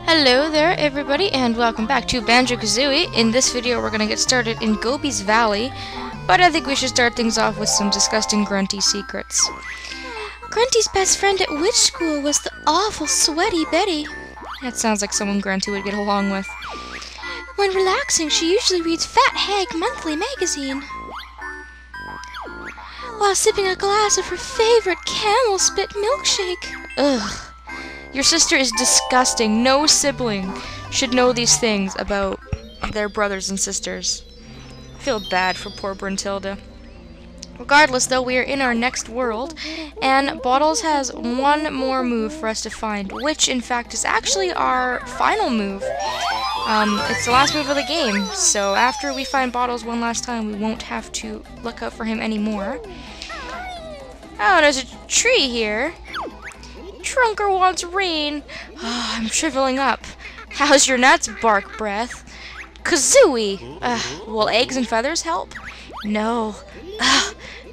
Hello there everybody and welcome back to Banjo-Kazooie. In this video we're going to get started in Gobi's Valley, but I think we should start things off with some disgusting Grunty secrets. Grunty's best friend at witch school was the awful sweaty Betty. That sounds like someone Grunty would get along with. When relaxing, she usually reads Fat Hag Monthly magazine, while sipping a glass of her favorite camel spit milkshake. Ugh. Your sister is disgusting. No sibling should know these things about their brothers and sisters. I feel bad for poor Bruntilda. Regardless, though, we are in our next world, and Bottles has one more move for us to find, which, in fact, is actually our final move. It's the last move of the game, so after we find Bottles one last time, we won't have to look out for him anymore. Oh, there's a tree here. Trunker wants rain. Oh, I'm shriveling up. How's your nuts, Bark Breath? Kazooie! Will eggs and feathers help? No.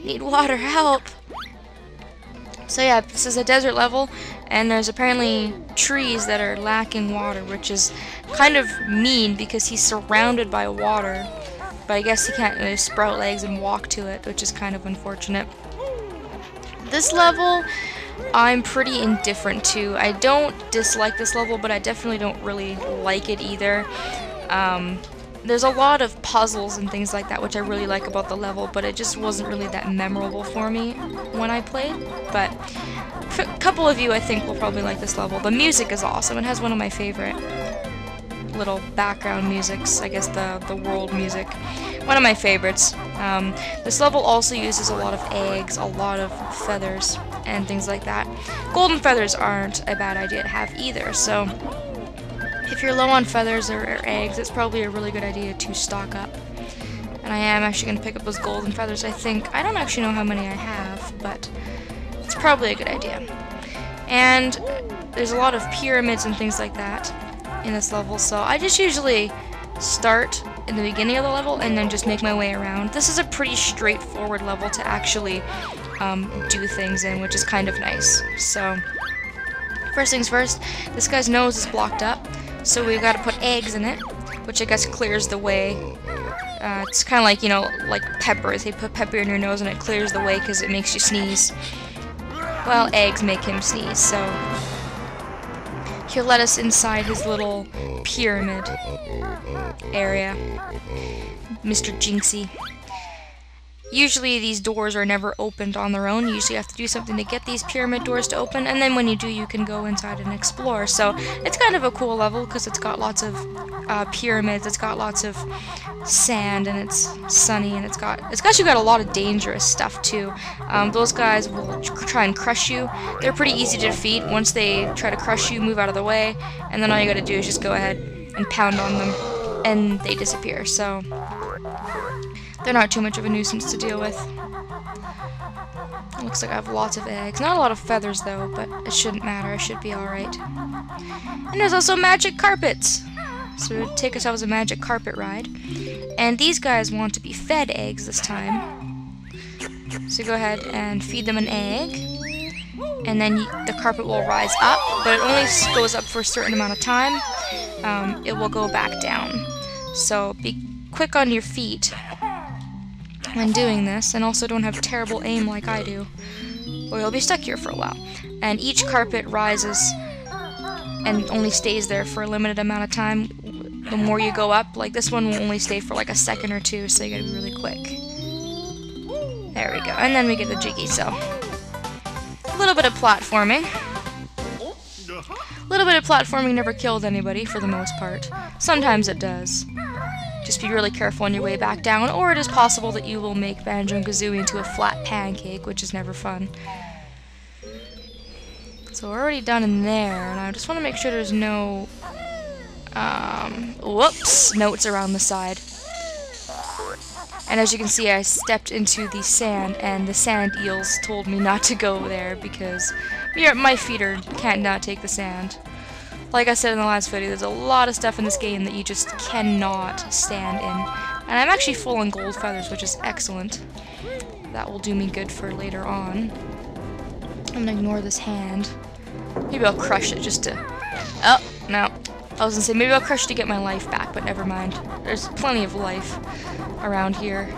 Need water, help. So yeah, this is a desert level, and there's apparently trees that are lacking water, which is kind of mean because he's surrounded by water. But I guess he can't really sprout legs and walk to it, which is kind of unfortunate. This level I'm pretty indifferent to. I don't dislike this level, but I definitely don't really like it either. There's a lot of puzzles and things like that, which I really like about the level, but it just wasn't really that memorable for me when I played. But a couple of you, I think, will probably like this level. The music is awesome. It has one of my favorite little background musics, I guess the world music. One of my favorites. This level also uses a lot of eggs, a lot of feathers, and things like that. Golden feathers aren't a bad idea to have either, so if you're low on feathers or eggs, it's probably a really good idea to stock up. And I am actually going to pick up those golden feathers, I think. I don't actually know how many I have, but it's probably a good idea. And there's a lot of pyramids and things like that in this level, so I just usually start in the beginning of the level and then just make my way around. This is a pretty straightforward level to actually do things in, which is kind of nice. So first things first, this guy's nose is blocked up, so we've got to put eggs in it, which I guess clears the way. It's kind of like, you know, like peppers. They put pepper in your nose and it clears the way because it makes you sneeze. Well, eggs make him sneeze, so he'll let us inside his little pyramid area. Mr. Jinxie. Usually these doors are never opened on their own. You usually have to do something to get these pyramid doors to open, and then when you do, you can go inside and explore. So it's kind of a cool level because it's got lots of pyramids, it's got lots of sand, and it's sunny, and it's actually got a lot of dangerous stuff too. Those guys will try and crush you. They're pretty easy to defeat. Once they try to crush you, move out of the way, and then all you gotta do is just go ahead and pound on them, and they disappear. So they're not too much of a nuisance to deal with. It looks like I have lots of eggs. Not a lot of feathers though, but it shouldn't matter. I should be alright. And there's also magic carpets. So we'll take ourselves a magic carpet ride. And these guys want to be fed eggs this time. So go ahead and feed them an egg. And then the carpet will rise up, but it only goes up for a certain amount of time. It will go back down. So be quick on your feet when doing this, and also don't have terrible aim like I do, or you'll be stuck here for a while. And each carpet rises and only stays there for a limited amount of time. The more you go up, like this one will only stay for like a second or two, so you gotta be really quick. There we go, and then we get the Jiggies, so a little bit of platforming. A little bit of platforming never killed anybody, for the most part. Sometimes it does. Just be really careful on your way back down, or it is possible that you will make Banjo and Kazooie into a flat pancake, which is never fun. So we're already done in there, and I just want to make sure there's no, whoops, notes around the side. And as you can see, I stepped into the sand, and the sand eels told me not to go there because my feet can't not take the sand. Like I said in the last video, there's a lot of stuff in this game that you just cannot stand in. And I'm actually full on gold feathers, which is excellent. That will do me good for later on. I'm gonna ignore this hand. Maybe I'll crush it just to... Oh, no. I was gonna say, maybe I'll crush to get my life back, but never mind. There's plenty of life around here.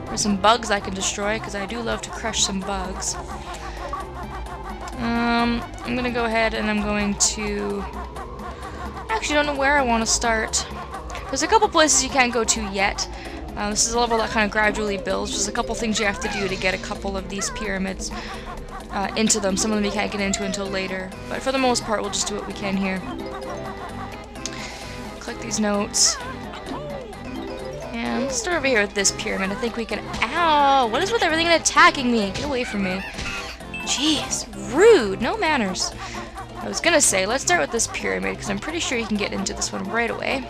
There's some bugs I can destroy, because I do love to crush some bugs. I'm gonna go ahead and I'm going to... I actually don't know where I want to start. There's a couple places you can't go to yet. This is a level that kind of gradually builds. There's a couple things you have to do to get a couple of these pyramids into them. Some of them you can't get into until later. But for the most part, we'll just do what we can here. Click these notes. And let's start over here with this pyramid. I think we can... Ow! What is with everything attacking me? Get away from me. Jeez. Rude. No manners. I was gonna say, let's start with this pyramid, because I'm pretty sure you can get into this one right away.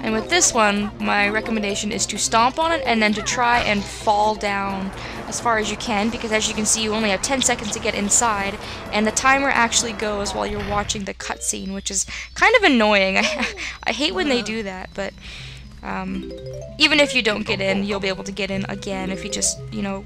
And with this one, my recommendation is to stomp on it and then to try and fall down as far as you can, because as you can see, you only have 10 seconds to get inside, and the timer actually goes while you're watching the cutscene, which is kind of annoying. I hate when they do that, but even if you don't get in, you'll be able to get in again if you just, you know,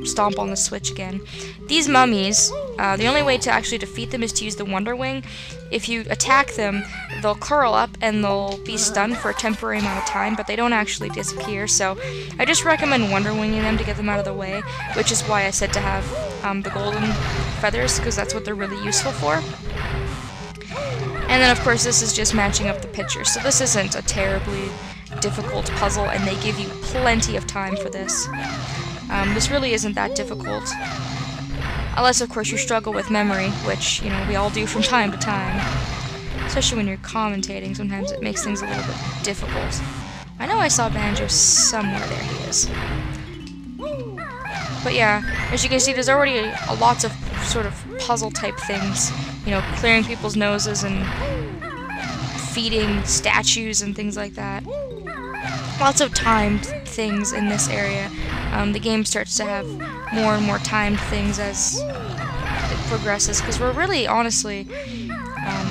stomp on the switch again. These mummies, the only way to actually defeat them is to use the Wonder Wing. If you attack them, they'll curl up and they'll be stunned for a temporary amount of time, but they don't actually disappear, so I just recommend Wonder Winging them to get them out of the way, which is why I said to have the golden feathers, because that's what they're really useful for. And then of course this is just matching up the pictures, so this isn't a terribly difficult puzzle, and they give you plenty of time for this. This really isn't that difficult. Unless, of course, you struggle with memory, which, you know, we all do from time to time. Especially when you're commentating, sometimes it makes things a little bit difficult. I know I saw Banjo somewhere. There he is. But yeah, as you can see, there's already lots of sort of puzzle-type things. You know, clearing people's noses and feeding statues and things like that. Lots of timed things in this area. The game starts to have more and more timed things as it progresses, because we're really, honestly,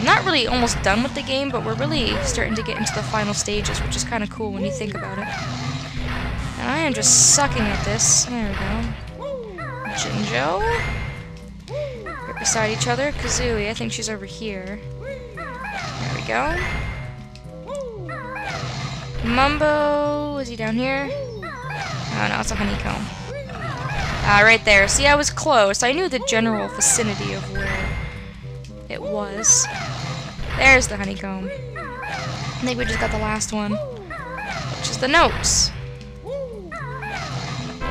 not really almost done with the game, but we're really starting to get into the final stages, which is kind of cool when you think about it. And I am just sucking at this. There we go. Jinjo. Right beside each other. Kazooie, I think she's over here. There we go. Mumbo, is he down here? Oh no, it's a honeycomb. Right there. See, I was close. I knew the general vicinity of where it was. There's the honeycomb. I think we just got the last one, which is the notes.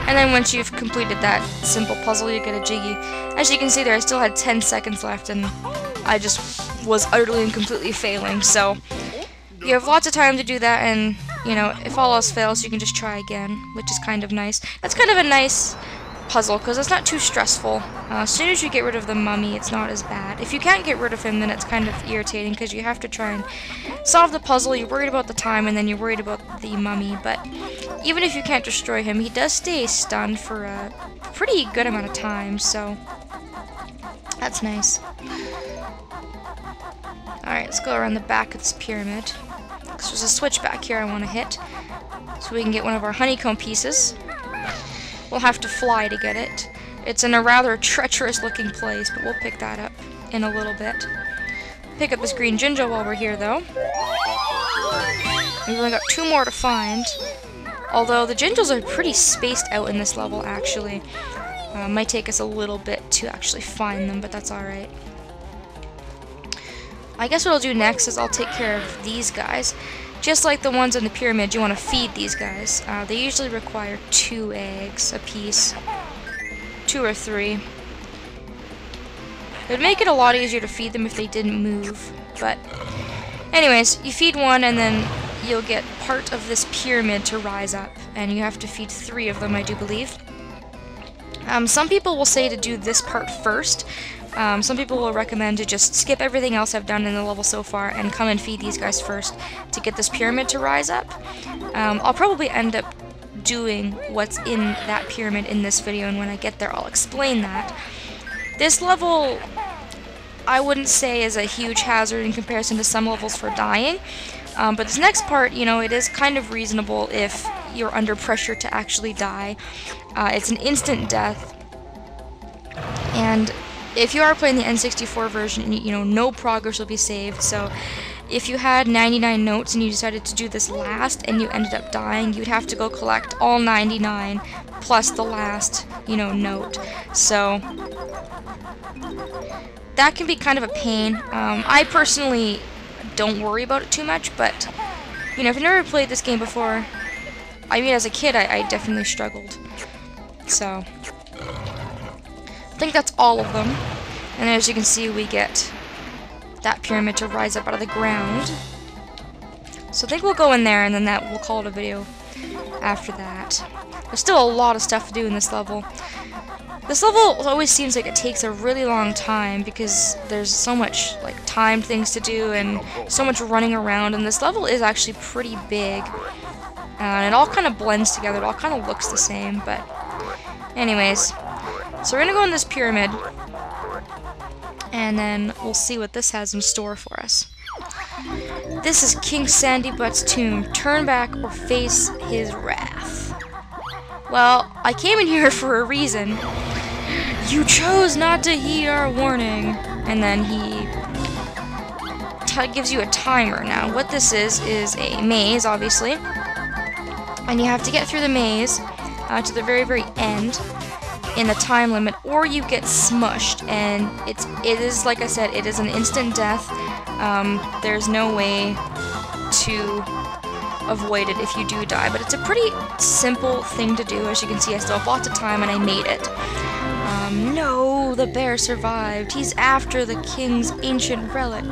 And then once you've completed that simple puzzle, you get a Jiggy. As you can see there, I still had 10 seconds left, and I just was utterly and completely failing, so you have lots of time to do that, and, you know, if all else fails, you can just try again, which is kind of nice. That's kind of a nice puzzle, because it's not too stressful. As soon as you get rid of the mummy, it's not as bad. If you can't get rid of him, then it's kind of irritating, because you have to try and solve the puzzle, you're worried about the time, and then you're worried about the mummy, but even if you can't destroy him, he does stay stunned for a pretty good amount of time, so that's nice. Alright, let's go around the back of this pyramid. There's a switch back here I want to hit, so we can get one of our honeycomb pieces. We'll have to fly to get it. It's in a rather treacherous looking place, but we'll pick that up in a little bit. Pick up this green Jinjo while we're here, though. We've only got 2 more to find, although the Jinjos are pretty spaced out in this level, actually. Might take us a little bit to actually find them, but that's alright. I guess what I'll do next is I'll take care of these guys. Just like the ones in the pyramid, you want to feed these guys. They usually require 2 eggs apiece. 2 or 3. It would make it a lot easier to feed them if they didn't move. But anyways, you feed one and then you'll get part of this pyramid to rise up. And you have to feed 3 of them, I do believe. Some people will say to do this part first. Some people will recommend to just skip everything else I've done in the level so far and come and feed these guys first to get this pyramid to rise up. I'll probably end up doing what's in that pyramid in this video, and when I get there I'll explain that. This level I wouldn't say is a huge hazard in comparison to some levels for dying, but this next part, you know, it is kind of reasonable if you're under pressure to actually die. It's an instant death, and if you are playing the N64 version, you know, no progress will be saved. So if you had 99 notes and you decided to do this last and you ended up dying, you'd have to go collect all 99 plus the last, you know, note. So that can be kind of a pain. I personally don't worry about it too much, but you know, if you've never played this game before, I mean, as a kid, I definitely struggled. So I think that's all of them. And as you can see, we get that pyramid to rise up out of the ground. So I think we'll go in there, and then we'll call it a video after that. There's still a lot of stuff to do in this level. This level always seems like it takes a really long time because there's so much like timed things to do and so much running around, and this level is actually pretty big. And it all kind of blends together, it all kind of looks the same, but anyways. So we're gonna go in this pyramid, and then we'll see what this has in store for us. This is King Sandybutt's tomb. Turn back or face his wrath. Well, I came in here for a reason. You chose not to heed our warning. And then he gives you a timer. Now, what this is a maze, obviously. And you have to get through the maze to the very, very end in the time limit, or you get smushed. And it is, like I said, it is an instant death. There's no way to avoid it if you do die, but it's a pretty simple thing to do. As you can see, I still have lots of time and I made it. No, the bear survived. He's after the king's ancient relic.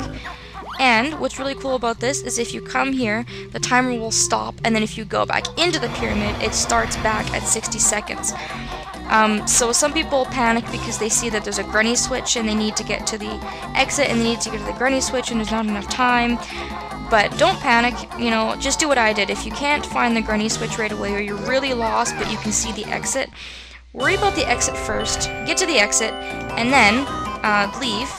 And what's really cool about this is if you come here, the timer will stop, and then if you go back into the pyramid, it starts back at 60 seconds. So some people panic because they see that there's a Grunty switch and they need to get to the exit and they need to get to the Grunty switch and there's not enough time. But don't panic, you know, just do what I did. If you can't find the Grunty switch right away, or you're really lost but you can see the exit, worry about the exit first, get to the exit, and then leave.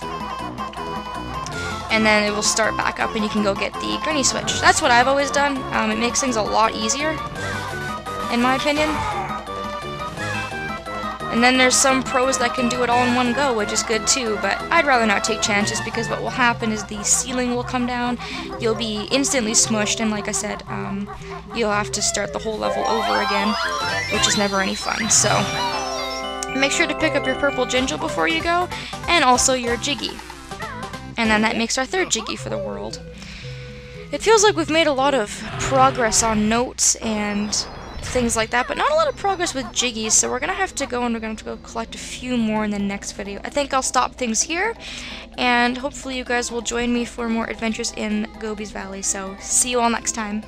And then it will start back up and you can go get the Grunty switch. That's what I've always done. It makes things a lot easier, in my opinion. And then there's some pros that can do it all in one go, which is good too, but I'd rather not take chances because what will happen is the ceiling will come down, you'll be instantly smushed, and like I said, you'll have to start the whole level over again, which is never any fun. So make sure to pick up your purple Ginger before you go, and also your Jiggy. And then that makes our third Jiggy for the world. It feels like we've made a lot of progress on notes and things like that, but not a lot of progress with Jiggies, so we're gonna have to go collect a few more in the next video. I think I'll stop things here, and hopefully you guys will join me for more adventures in Gobi's Valley, so see you all next time.